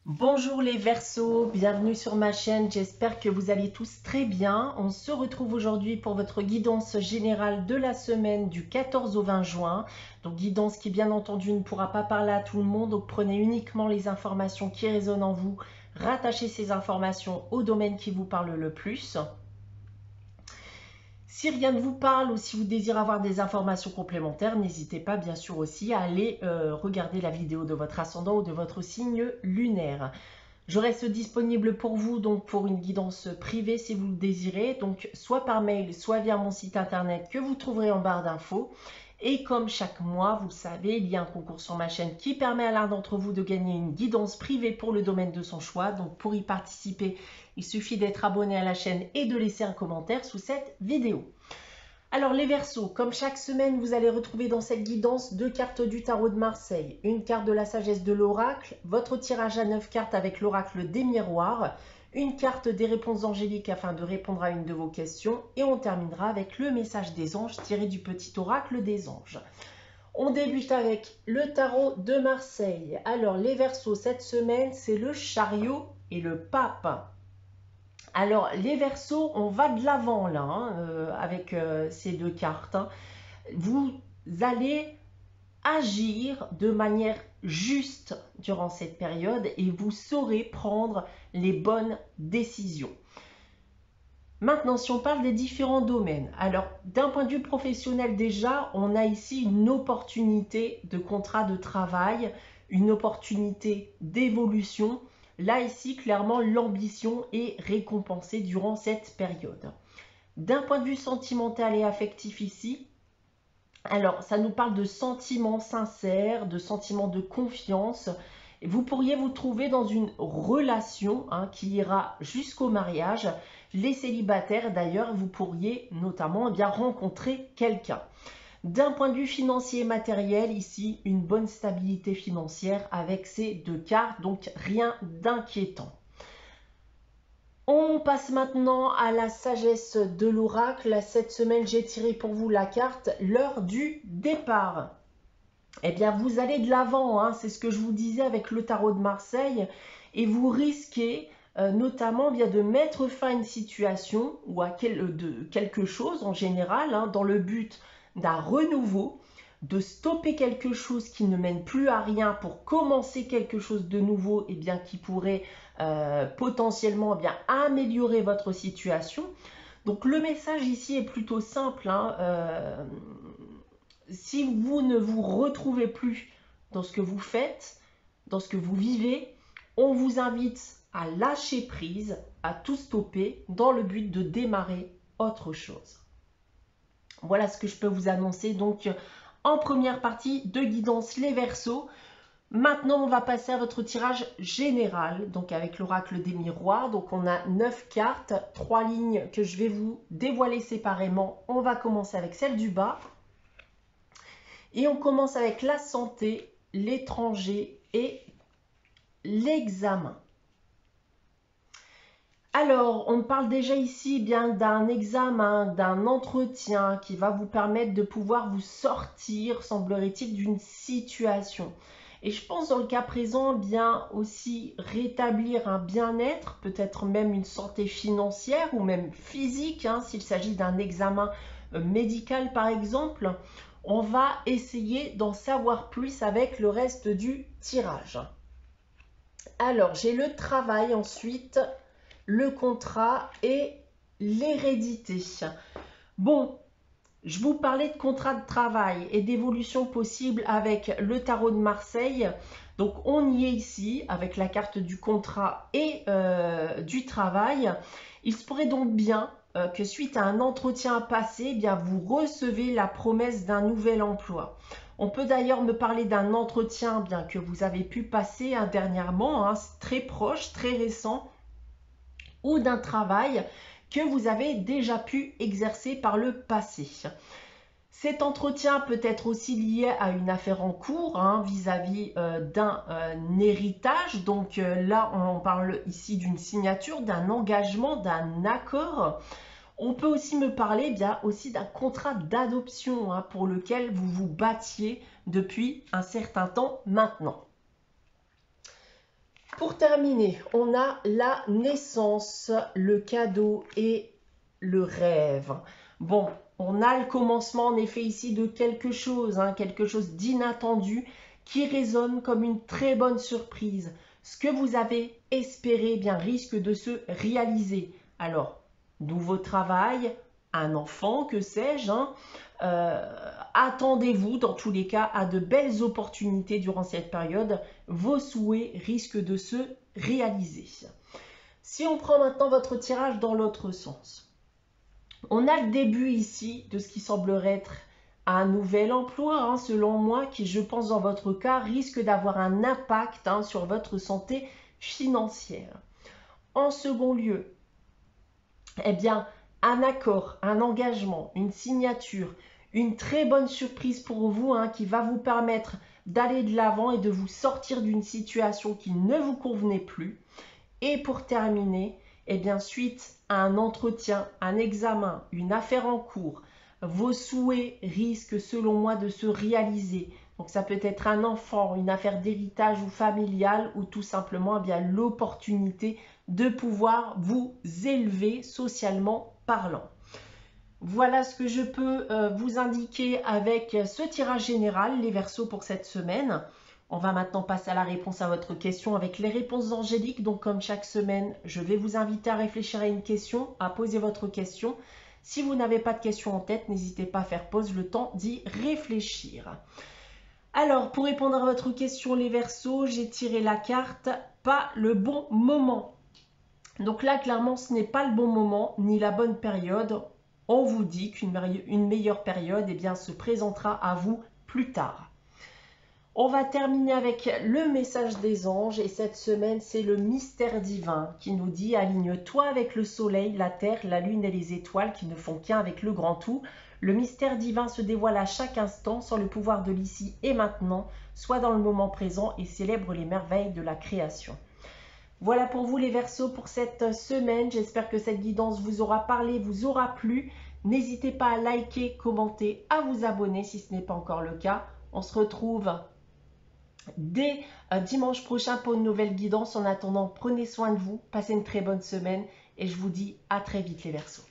Bonjour les Verseaux, bienvenue sur ma chaîne, j'espère que vous allez tous très bien. On se retrouve aujourd'hui pour votre guidance générale de la semaine du 14 au 20 juin. Donc guidance qui bien entendu ne pourra pas parler à tout le monde, donc prenez uniquement les informations qui résonnent en vous, rattachez ces informations au domaine qui vous parle le plus. Si rien ne vous parle ou si vous désirez avoir des informations complémentaires, n'hésitez pas bien sûr aussi à aller regarder la vidéo de votre ascendant ou de votre signe lunaire. Je reste disponible pour vous donc pour une guidance privée si vous le désirez, donc soit par mail, soit via mon site internet que vous trouverez en barre d'infos. Et comme chaque mois, vous le savez, il y a un concours sur ma chaîne qui permet à l'un d'entre vous de gagner une guidance privée pour le domaine de son choix. Donc pour y participer, il suffit d'être abonné à la chaîne et de laisser un commentaire sous cette vidéo. Alors les Verseaux, comme chaque semaine, vous allez retrouver dans cette guidance 2 cartes du tarot de Marseille, une carte de la sagesse de l'oracle, votre tirage à 9 cartes avec l'oracle des miroirs, une carte des réponses angéliques afin de répondre à une de vos questions et on terminera avec le message des anges tiré du petit oracle des anges. On débute avec le tarot de Marseille. Alors les Verseaux, cette semaine, c'est le chariot et le pape. Alors, les Verseaux, on va de l'avant là, avec ces deux cartes. Vous allez agir de manière juste durant cette période et vous saurez prendre les bonnes décisions. Maintenant, si on parle des différents domaines, alors d'un point de vue professionnel déjà, on a ici une opportunité de contrat de travail, une opportunité d'évolution. Là, ici, clairement, l'ambition est récompensée durant cette période. D'un point de vue sentimental et affectif ici, alors ça nous parle de sentiments sincères, de sentiments de confiance. Vous pourriez vous trouver dans une relation qui ira jusqu'au mariage. Les célibataires, d'ailleurs, vous pourriez notamment bien rencontrer quelqu'un. D'un point de vue financier et matériel, ici, une bonne stabilité financière avec ces deux cartes, donc rien d'inquiétant. On passe maintenant à la sagesse de l'oracle. Cette semaine, j'ai tiré pour vous la carte « L'heure du départ ». Eh bien, vous allez de l'avant, c'est ce que je vous disais avec le tarot de Marseille, et vous risquez notamment bien de mettre fin à une situation ou à quelque chose en général, dans le but d'un renouveau, de stopper quelque chose qui ne mène plus à rien pour commencer quelque chose de nouveau et bien qui pourrait potentiellement bien améliorer votre situation. Donc le message ici est plutôt simple. Si vous ne vous retrouvez plus dans ce que vous faites, dans ce que vous vivez, on vous invite à lâcher prise, à tout stopper dans le but de démarrer autre chose. Voilà ce que je peux vous annoncer donc en première partie de guidance les Verseaux. Maintenant, on va passer à votre tirage général, donc avec l'oracle des miroirs. Donc, on a 9 cartes, 3 lignes que je vais vous dévoiler séparément. On va commencer avec celle du bas. Et on commence avec la santé, l'étranger et l'examen. Alors, on parle déjà ici bien d'un examen, d'un entretien qui va vous permettre de pouvoir vous sortir, semblerait-il, d'une situation. Et je pense dans le cas présent, bien aussi rétablir un bien-être, peut-être même une santé financière ou même physique, s'il s'agit d'un examen médical par exemple. On va essayer d'en savoir plus avec le reste du tirage. Alors, j'ai le travail ensuite, le contrat et l'hérédité. Bon, je vous parlais de contrat de travail et d'évolution possible avec le tarot de Marseille. Donc, on y est ici avec la carte du contrat et du travail. Il se pourrait donc bien que suite à un entretien passé, bien, vous recevez la promesse d'un nouvel emploi. On peut d'ailleurs me parler d'un entretien bien, que vous avez pu passer dernièrement, très proche, très récent, ou d'un travail que vous avez déjà pu exercer par le passé. Cet entretien peut être aussi lié à une affaire en cours vis-à-vis d'un héritage. Donc là, on parle ici d'une signature, d'un engagement, d'un accord. On peut aussi me parler bien aussi d'un contrat d'adoption pour lequel vous vous battiez depuis un certain temps maintenant. Pour terminer, on a la naissance, le cadeau et le rêve. Bon, on a le commencement en effet ici de quelque chose d'inattendu qui résonne comme une très bonne surprise. Ce que vous avez espéré bien risque de se réaliser. Alors, nouveau travail, un enfant, que sais-je, attendez-vous dans tous les cas à de belles opportunités durant cette période. Vos souhaits risquent de se réaliser. Si on prend maintenant votre tirage dans l'autre sens, on a le début ici de ce qui semblerait être un nouvel emploi, selon moi, qui, je pense, dans votre cas, risque d'avoir un impact sur votre santé financière. En second lieu, eh bien, un accord, un engagement, une signature, une très bonne surprise pour vous qui va vous permettre d'aller de l'avant et de vous sortir d'une situation qui ne vous convenait plus. Et pour terminer, eh bien, suite à un entretien, un examen, une affaire en cours, vos souhaits risquent selon moi de se réaliser. Donc ça peut être un enfant, une affaire d'héritage ou familiale ou tout simplement l'opportunité de pouvoir vous élever socialement parlant. Voilà ce que je peux vous indiquer avec ce tirage général, les Verseaux, pour cette semaine. On va maintenant passer à la réponse à votre question avec les réponses angéliques. Donc comme chaque semaine, je vais vous inviter à réfléchir à une question, à poser votre question. Si vous n'avez pas de question en tête, n'hésitez pas à faire pause, le temps d'y réfléchir. Alors, pour répondre à votre question, les Verseaux, j'ai tiré la carte « Pas le bon moment ». Donc là, clairement, ce n'est pas le bon moment, ni la bonne période. On vous dit qu'une meilleure période se présentera à vous plus tard. On va terminer avec le message des anges et cette semaine, c'est le mystère divin qui nous dit « Aligne-toi avec le soleil, la terre, la lune et les étoiles qui ne font qu'un avec le grand tout. Le mystère divin se dévoile à chaque instant sans le pouvoir de l'ici et maintenant, soit dans le moment présent et célèbre les merveilles de la création. » Voilà pour vous les Verseaux pour cette semaine. J'espère que cette guidance vous aura parlé, vous aura plu. N'hésitez pas à liker, commenter, à vous abonner si ce n'est pas encore le cas. On se retrouve dès dimanche prochain pour une nouvelle guidance. En attendant, prenez soin de vous, passez une très bonne semaine et je vous dis à très vite les Verseaux.